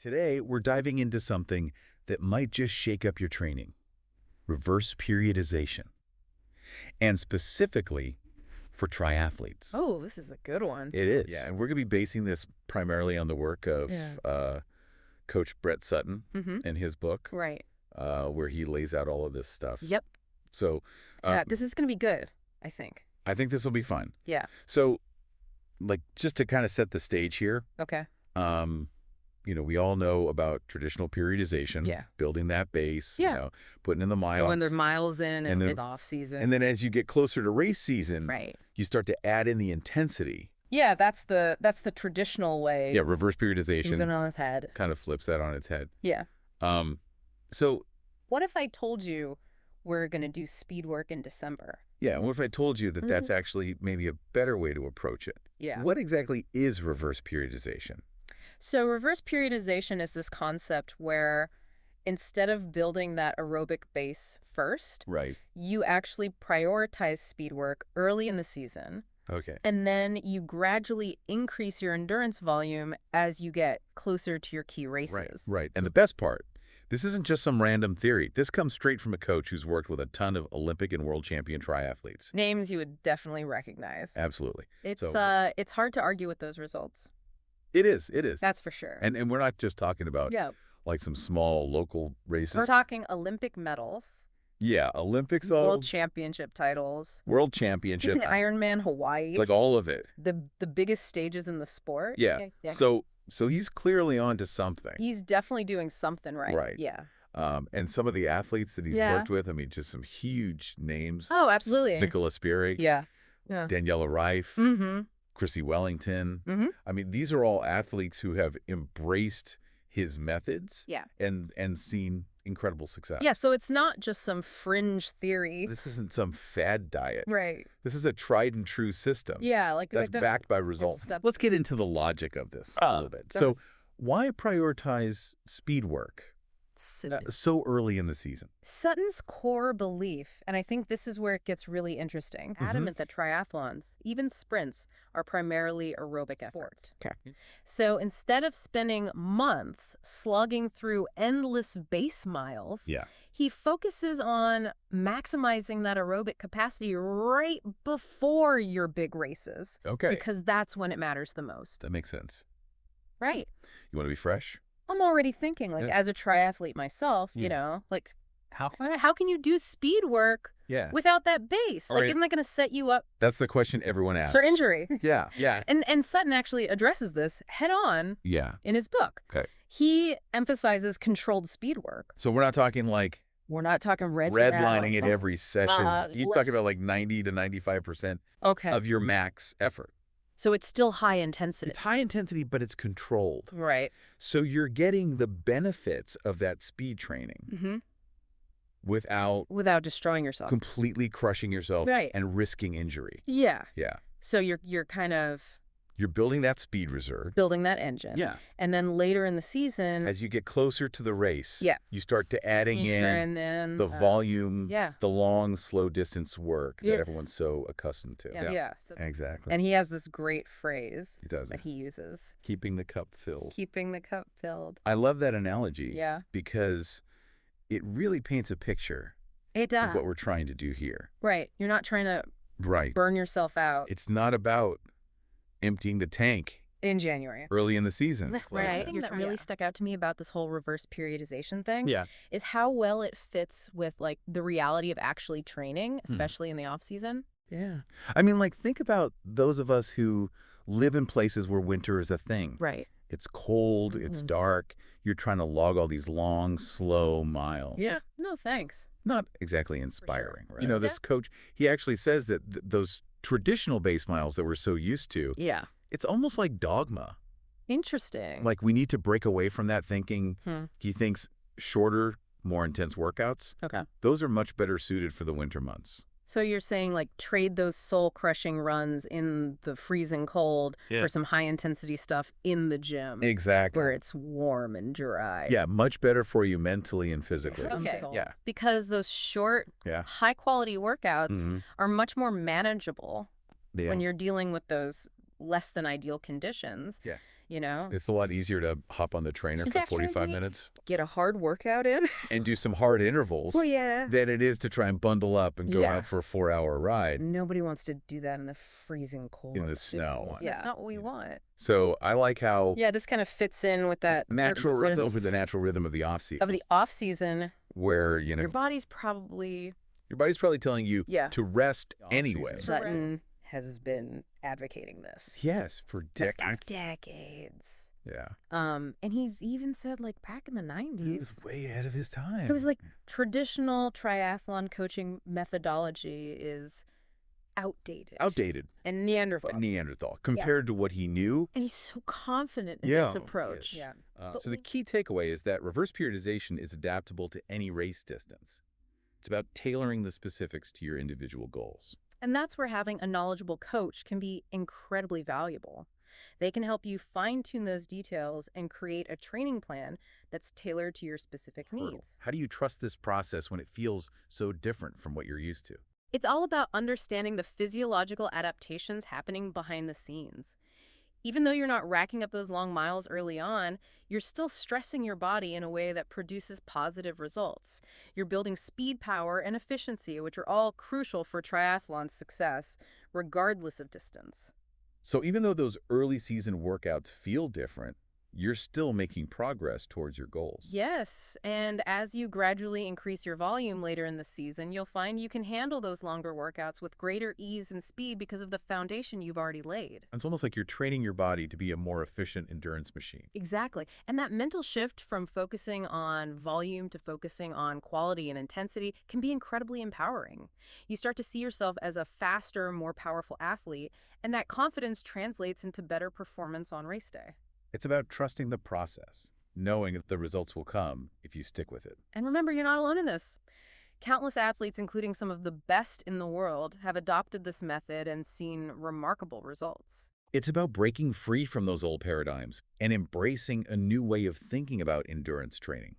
Today, we're diving into something that might just shake up your training, reverse periodization, and specifically for triathletes. Oh, this is a good one. It is. Yeah, and we're going to be basing this primarily on the work of Coach Brett Sutton in his book, Right. where he lays out all of this stuff. Yep. So Yeah, this is going to be good, I think. I think this will be fun. Yeah. So, like, just to kind of set the stage here, Okay. we all know about traditional periodization, Yeah. building that base, Yeah. Putting in the miles. So when there's miles in and then- it's off season. And then as you get closer to race season, right. you start to add in the intensity. Yeah, that's the traditional way. Yeah, reverse periodization Moving on its head. kind of flips that on its head. Yeah. So, What if I told you we're going to do speed work in December? yeah, what if I told you that that's actually maybe a better way to approach it? Yeah. What exactly is reverse periodization? So reverse periodization is this concept where instead of building that aerobic base first, Right. you actually prioritize speed work early in the season. Okay. And then you gradually increase your endurance volume as you get closer to your key races. Right. And the best part, this isn't just some random theory. This comes straight from a coach who's worked with a ton of Olympic and world champion triathletes. Names you would definitely recognize. Absolutely. It's So- it's hard to argue with those results. It is. That's for sure. And we're not just talking about yeah. like some small local races. We're talking Olympic medals, Yeah, Olympics, world championship titles. World He's Championship. an Ironman Hawaii. It's like all of it. the biggest stages in the sport. Yeah. So he's clearly on to something. He's definitely doing something right. Right. Yeah. And some of the athletes that he's Yeah. worked with, I mean, just some huge names. Oh, absolutely. Nicola Spirig, Yeah. Yeah. Daniela Rife, Mm-hmm. Chrissy Wellington. Mhm. I mean, these are all athletes who have embraced his methods Yeah. and seen incredible success. Yeah. So it's not just some fringe theory. This isn't some fad diet. Right. This is a tried and true system. Yeah. Like That's backed by results. accept- Let's get into the logic of this a little bit. So why prioritize speed work so early in the season? Sutton's core belief, and I think this is where it gets really interesting, adamant that triathlons, even sprints, are primarily aerobic efforts. Okay. So instead of spending months slugging through endless base miles, Yeah. he focuses on maximizing that aerobic capacity right before your big races. Okay. Because that's when it matters the most. That makes sense. Right. You want to be fresh? I'm already thinking, like, Yeah. as a triathlete myself, you Yeah. know, like, How? how can you do speed work Yeah. without that base? All Like, right. isn't that going to set you up That's the question everyone asks. for injury? Yeah. Yeah. And Sutton actually addresses this head on Yeah. in his book. Okay. He emphasizes controlled speed work. So we're not talking like We're not talking redlining at every session. He's le- talking about like 90 to 95% Okay. of your max effort. So it's still high intensity. It's high intensity, but it's controlled. Right. So you're getting the benefits of that speed training Mm-hmm. without Without destroying yourself. completely crushing yourself Right. and risking injury. Yeah. Yeah. So you're kind of You're building that speed reserve. building that engine. Yeah. And then later in the season, As you get closer to the race, Yeah. you start to adding Easter in and then the volume, yeah. the long, slow distance work Yeah. that everyone's so accustomed to. Yeah. So, Exactly. and he has this great phrase He does that it. he uses. Keeping the cup filled. Keeping the cup filled. I love that analogy Yeah. because it really paints a picture It of does. what we're trying to do here. Right. You're not trying to Right. burn yourself out It's not about emptying the tank in January. early in the season. Right. The thing that really stuck out to me about this whole reverse periodization thing Yeah. is how well it fits with like the reality of actually training, especially in the off season. Yeah. I mean, like, think about those of us who live in places where winter is a thing. Right. It's cold, it's dark. You're trying to log all these long, slow miles. Yeah. No, thanks. Not exactly inspiring, right? Yeah. You know, this coach, he actually says that those traditional base miles that we're so used to, Yeah. it's almost like dogma. Interesting. Like, we need to break away from that thinking. Hmm. He thinks shorter, more intense workouts, Okay. those are much better suited for the winter months. So you're saying like trade those soul-crushing runs in the freezing cold Yeah. for some high-intensity stuff in the gym Exactly. where it's warm and dry. Yeah, much better for you mentally and physically. Okay. Yeah. Because those short, Yeah. high-quality workouts Mhm. are much more manageable Yeah. when you're dealing with those less than ideal conditions. Yeah. you know? It's a lot easier to hop on the trainer for 45 minutes Get a hard workout in. and do some hard intervals Well, yeah. than it is to try and bundle up and go out for a 4-hour ride Nobody wants to do that in the freezing cold. in the snow. Yeah. That's not what we want. So I like how this kind of fits in with that natural rhythm, with the natural rhythm of the off season. Of the off season, where, you know, your body's probably telling you to rest anyway. Sutton has been advocating this. Yes, for decades. Decades. Yeah. And he's even said, like, back in the 90s. He was way ahead of his time. It was like traditional triathlon coaching methodology is outdated. And Neanderthal compared to what he knew. And he's so confident in this approach. Yeah. So the key takeaway is that reverse periodization is adaptable to any race distance. It's about tailoring the specifics to your individual goals. And that's where having a knowledgeable coach can be incredibly valuable. They can help you fine-tune those details and create a training plan that's tailored to your specific needs. How do you trust this process when it feels so different from what you're used to? It's all about understanding the physiological adaptations happening behind the scenes. Even though you're not racking up those long miles early on, you're still stressing your body in a way that produces positive results. You're building speed, power, and efficiency, which are all crucial for triathlon success, regardless of distance. So even though those early season workouts feel different, you're still making progress towards your goals. Yes, and as you gradually increase your volume later in the season, you'll find you can handle those longer workouts with greater ease and speed because of the foundation you've already laid. It's almost like you're training your body to be a more efficient endurance machine. Exactly. And that mental shift from focusing on volume to focusing on quality and intensity can be incredibly empowering. You start to see yourself as a faster, more powerful athlete, and that confidence translates into better performance on race day. It's about trusting the process, knowing that the results will come if you stick with it. And remember, you're not alone in this. Countless athletes, including some of the best in the world, have adopted this method and seen remarkable results. It's about breaking free from those old paradigms and embracing a new way of thinking about endurance training.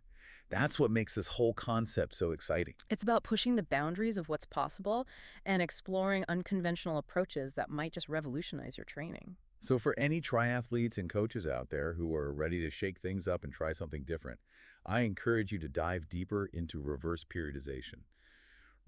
That's what makes this whole concept so exciting. It's about pushing the boundaries of what's possible and exploring unconventional approaches that might just revolutionize your training. So for any triathletes and coaches out there who are ready to shake things up and try something different, I encourage you to dive deeper into reverse periodization.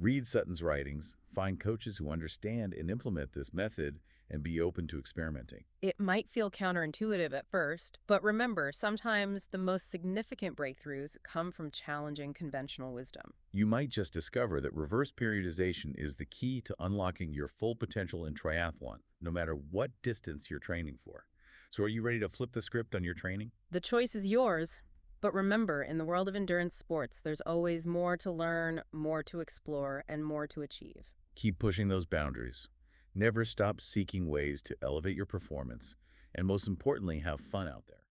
Read Sutton's writings, find coaches who understand and implement this method, and be open to experimenting. It might feel counterintuitive at first, but remember, sometimes the most significant breakthroughs come from challenging conventional wisdom. You might just discover that reverse periodization is the key to unlocking your full potential in triathlon, no matter what distance you're training for. So are you ready to flip the script on your training? The choice is yours. But remember, in the world of endurance sports, there's always more to learn, more to explore, and more to achieve. Keep pushing those boundaries. Never stop seeking ways to elevate your performance, and most importantly, have fun out there.